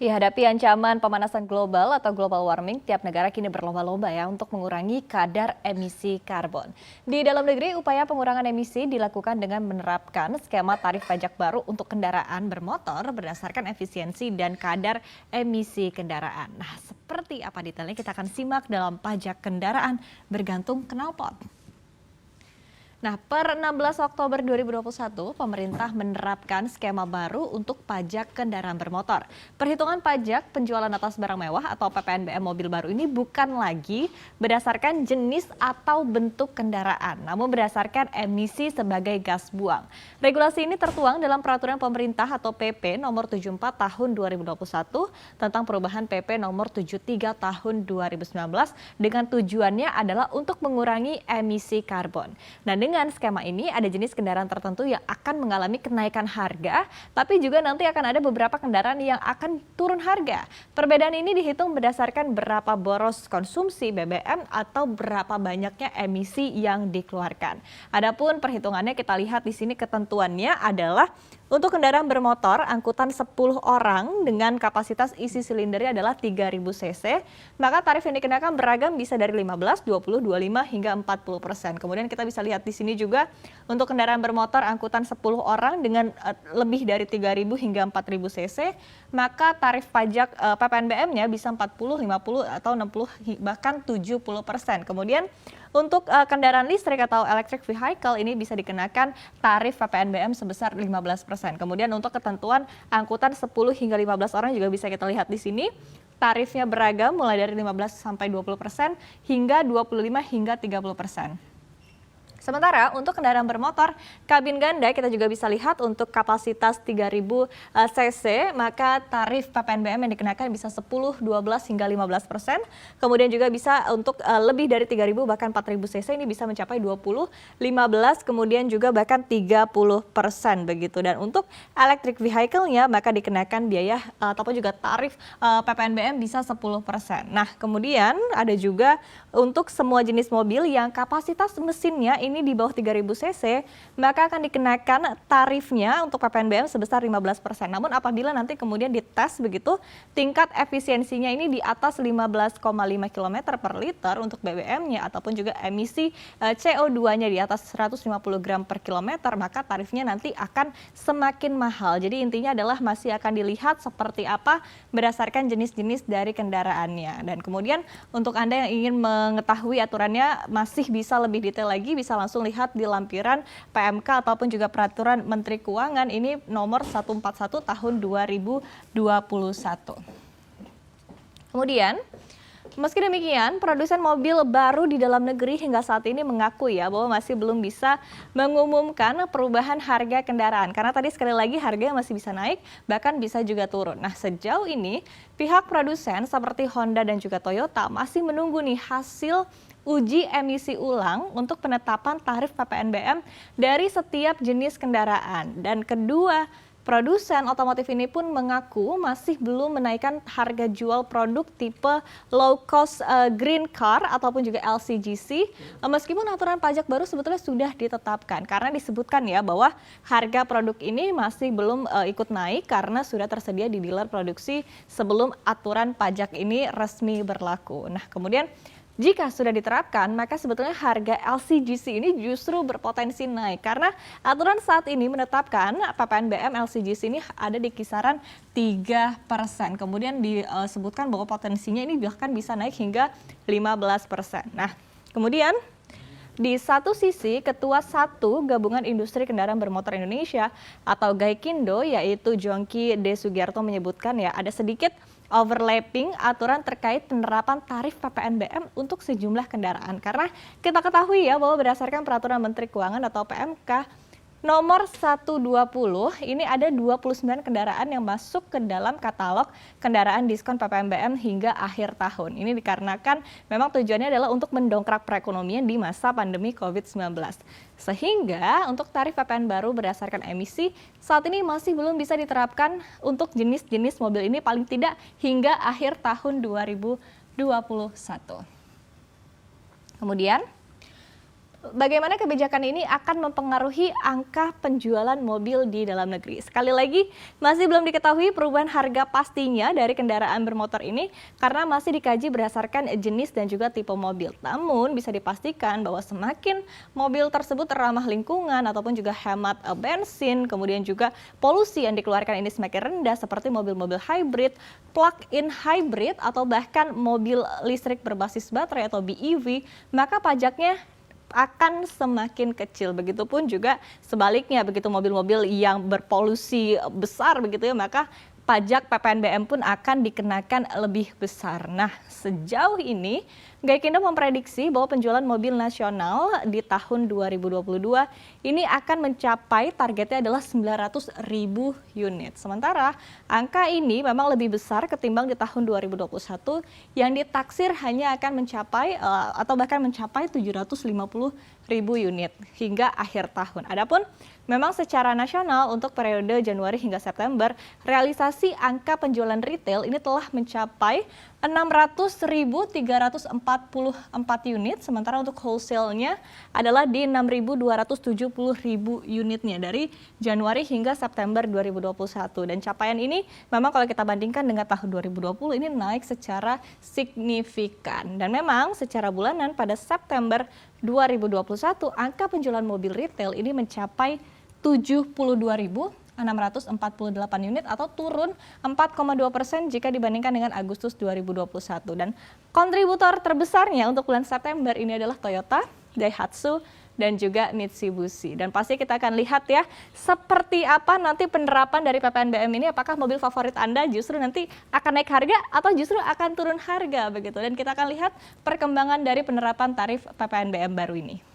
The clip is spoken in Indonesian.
Dihadapi ancaman pemanasan global atau global warming, tiap negara kini berlomba-lomba ya untuk mengurangi kadar emisi karbon. Di dalam negeri, upaya pengurangan emisi dilakukan dengan menerapkan skema tarif pajak baru untuk kendaraan bermotor berdasarkan efisiensi dan kadar emisi kendaraan. Nah, seperti apa detailnya kita akan simak dalam pajak kendaraan bergantung knalpot. Nah, per 16 Oktober 2021, pemerintah menerapkan skema baru untuk pajak kendaraan bermotor. Perhitungan pajak penjualan atas barang mewah atau PPNBM mobil baru ini bukan lagi berdasarkan jenis atau bentuk kendaraan, namun berdasarkan emisi sebagai gas buang. Regulasi ini tertuang dalam Peraturan Pemerintah atau PP nomor 74 tahun 2021 tentang perubahan PP nomor 73 tahun 2019 dengan tujuannya adalah untuk mengurangi emisi karbon. Nah, dengan skema ini ada jenis kendaraan tertentu yang akan mengalami kenaikan harga, tapi juga nanti akan ada beberapa kendaraan yang akan turun harga. Perbedaan ini dihitung berdasarkan berapa boros konsumsi BBM atau berapa banyaknya emisi yang dikeluarkan. Adapun perhitungannya kita lihat di sini ketentuannya adalah untuk kendaraan bermotor angkutan 10 orang dengan kapasitas isi silindernya adalah 3.000 cc, maka tarif yang dikenakan beragam bisa dari 15, 20, 25 hingga 40%. Kemudian kita bisa lihat di sini juga untuk kendaraan bermotor angkutan 10 orang dengan lebih dari 3.000 hingga 4.000 cc, maka tarif pajak PPNBM-nya bisa 40, 50 atau 60 bahkan 70%. Kemudian untuk kendaraan listrik atau electric vehicle ini bisa dikenakan tarif PPNBM sebesar 15%. Kemudian untuk ketentuan angkutan 10 hingga 15 orang juga bisa kita lihat di sini. Tarifnya beragam mulai dari 15 sampai 20% hingga 25 hingga 30%. Sementara untuk kendaraan bermotor, kabin ganda kita juga bisa lihat untuk kapasitas 3.000 cc, maka tarif PPNBM yang dikenakan bisa 10, 12 hingga 15%. Kemudian juga bisa untuk lebih dari 3.000 bahkan 4.000 cc ini bisa mencapai 20, 15, kemudian juga bahkan 30% begitu. Dan untuk electric vehicle-nya maka dikenakan biaya ataupun juga tarif PPNBM bisa 10%. Nah, kemudian ada juga untuk semua jenis mobil yang kapasitas mesinnya ini di bawah 3.000 cc, maka akan dikenakan tarifnya untuk PPNBM sebesar 15%. Namun apabila nanti kemudian dites begitu, tingkat efisiensinya ini di atas 15,5 km per liter untuk BBM-nya ataupun juga emisi CO2-nya di atas 150 gram per kilometer, maka tarifnya nanti akan semakin mahal. Jadi intinya adalah masih akan dilihat seperti apa berdasarkan jenis-jenis dari kendaraannya. Dan kemudian untuk Anda yang ingin mengetahui aturannya masih bisa lebih detail lagi, bisa langsung lihat di lampiran PMK ataupun juga Peraturan Menteri Keuangan ini nomor 141 tahun 2021. Kemudian, meski demikian, produsen mobil baru di dalam negeri hingga saat ini mengaku ya bahwa masih belum bisa mengumumkan perubahan harga kendaraan. Karena tadi sekali lagi harganya masih bisa naik, bahkan bisa juga turun. Nah, sejauh ini pihak produsen seperti Honda dan juga Toyota masih menunggu nih hasil uji emisi ulang untuk penetapan tarif PPNBM dari setiap jenis kendaraan. Dan kedua produsen otomotif ini pun mengaku masih belum menaikkan harga jual produk tipe low cost green car ataupun juga LCGC, meskipun aturan pajak baru sebetulnya sudah ditetapkan, karena disebutkan ya bahwa harga produk ini masih belum ikut naik karena sudah tersedia di dealer produksi sebelum aturan pajak ini resmi berlaku. Nah, kemudian jika sudah diterapkan, maka sebetulnya harga LCGC ini justru berpotensi naik karena aturan saat ini menetapkan PPNBM LCGC ini ada di kisaran 3%. Kemudian disebutkan bahwa potensinya ini bahkan bisa naik hingga 15%. Nah, kemudian di satu sisi, Ketua 1 Gabungan Industri Kendaraan Bermotor Indonesia atau Gaikindo yaitu Jongki D. Sugiarto menyebutkan ya ada sedikit overlapping aturan terkait penerapan tarif PPNBM untuk sejumlah kendaraan. Karena kita ketahui ya bahwa berdasarkan Peraturan Menteri Keuangan atau PMK nomor 120 ini ada 29 kendaraan yang masuk ke dalam katalog kendaraan diskon PPNBM hingga akhir tahun. Ini dikarenakan memang tujuannya adalah untuk mendongkrak perekonomian di masa pandemi COVID-19. Sehingga untuk tarif PPN baru berdasarkan emisi saat ini masih belum bisa diterapkan untuk jenis-jenis mobil ini paling tidak hingga akhir tahun 2021. Kemudian bagaimana kebijakan ini akan mempengaruhi angka penjualan mobil di dalam negeri. Sekali lagi, masih belum diketahui perubahan harga pastinya dari kendaraan bermotor ini karena masih dikaji berdasarkan jenis dan juga tipe mobil. Namun bisa dipastikan bahwa semakin mobil tersebut ramah lingkungan ataupun juga hemat bensin, kemudian juga polusi yang dikeluarkan ini semakin rendah seperti mobil-mobil hybrid, plug-in hybrid atau bahkan mobil listrik berbasis baterai atau BEV, maka pajaknya akan semakin kecil. Begitupun juga sebaliknya, begitu mobil-mobil yang berpolusi besar begitu ya, maka pajak PPNBM pun akan dikenakan lebih besar. Nah, sejauh ini Gaikindo memprediksi bahwa penjualan mobil nasional di tahun 2022 ini akan mencapai targetnya adalah 900.000 unit. Sementara angka ini memang lebih besar ketimbang di tahun 2021 yang ditaksir hanya akan mencapai atau bahkan mencapai 750.000 unit hingga akhir tahun. Adapun memang secara nasional untuk periode Januari hingga September, realisasi angka penjualan retail ini telah mencapai 600.344 unit, sementara untuk wholesale-nya adalah di 6.270.000 unitnya dari Januari hingga September 2021. Dan capaian ini memang kalau kita bandingkan dengan tahun 2020 ini naik secara signifikan. Dan memang secara bulanan pada September 2021 angka penjualan mobil retail ini mencapai 72.648 unit atau turun 4,2% jika dibandingkan dengan Agustus 2021. Dan kontributor terbesarnya untuk bulan September ini adalah Toyota, Daihatsu, dan juga Mitsubishi. Dan pasti kita akan lihat ya seperti apa nanti penerapan dari PPNBM ini, apakah mobil favorit Anda justru nanti akan naik harga atau justru akan turun harga begitu. Dan kita akan lihat perkembangan dari penerapan tarif PPNBM baru ini.